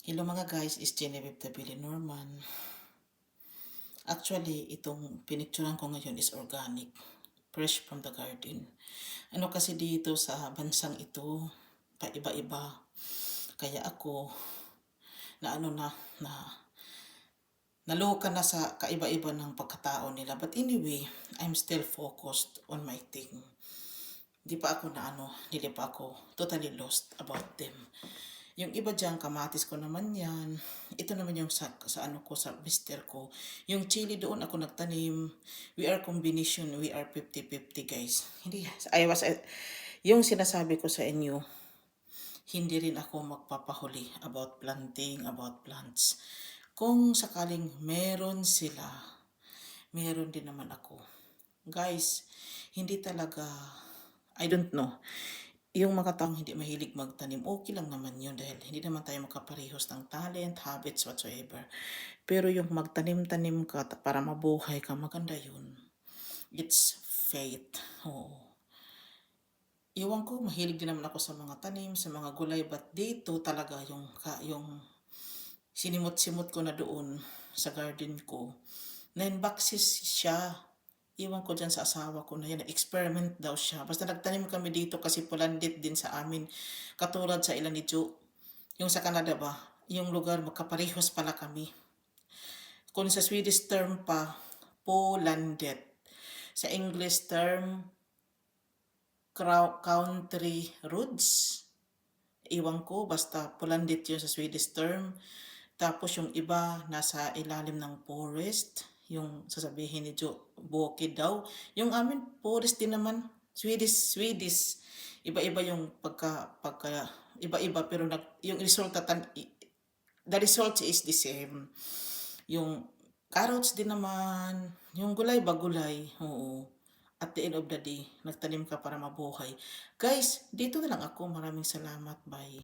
Hello mga guys, is Genevieve Tabili Norman. Actually, itong pinicturan ko ngayon is organic. Fresh from the garden. Ano kasi dito sa bansang ito, paiba-iba. Kaya ako, na ano na naloka na sa kaiba-iba ng pagkatao nila. But anyway, I'm still focused on my thing. Di pa ako hindi pa ako totally lost about them. Yung iba dyan, kamatis ko naman yan. Ito naman yung sa ano ko, sa mister ko. Yung chili doon ako nagtanim. We are combination, we are 50-50 guys. Hindi, yung sinasabi ko sa inyo, hindi rin ako magpapahuli about planting, about plants. Kung sakaling meron sila, meron din naman ako. Guys, hindi talaga, I don't know. Yung mga taong hindi mahilig magtanim, okay lang naman yun dahil hindi naman tayo makaparehos ng talent, habits, whatsoever. Pero yung magtanim-tanim ka para mabuhay ka, maganda yun. It's faith. Oo. Iwan ko, mahilig din naman ako sa mga tanim, sa mga gulay, but dito talaga yung sinimot-simot ko na doon sa garden ko. 9 boxes siya. Iwan ko dyan sa asawa ko na yan. Experiment daw siya. Basta nagtanim kami dito kasi pulandit din sa amin. Katulad sa ilan ni Joe. Yung sa Canada ba? Yung lugar magkaparehos pala kami. Kung sa Swedish term pa, pulandit. Sa English term, country roads. Iwan ko, basta pulandit yun sa Swedish term. Tapos yung iba, nasa ilalim ng forest. Yung sasabihin ni Joe, bukid daw. Yung amin, forest din naman. Swedish. Iba-iba yung iba-iba, pero yung resulta, the result is the same. Yung carrots din naman, yung gulay ba gulay, oo. At the end of the day, nagtanim ka para mabuhay. Guys, dito na lang ako. Maraming salamat. Bye.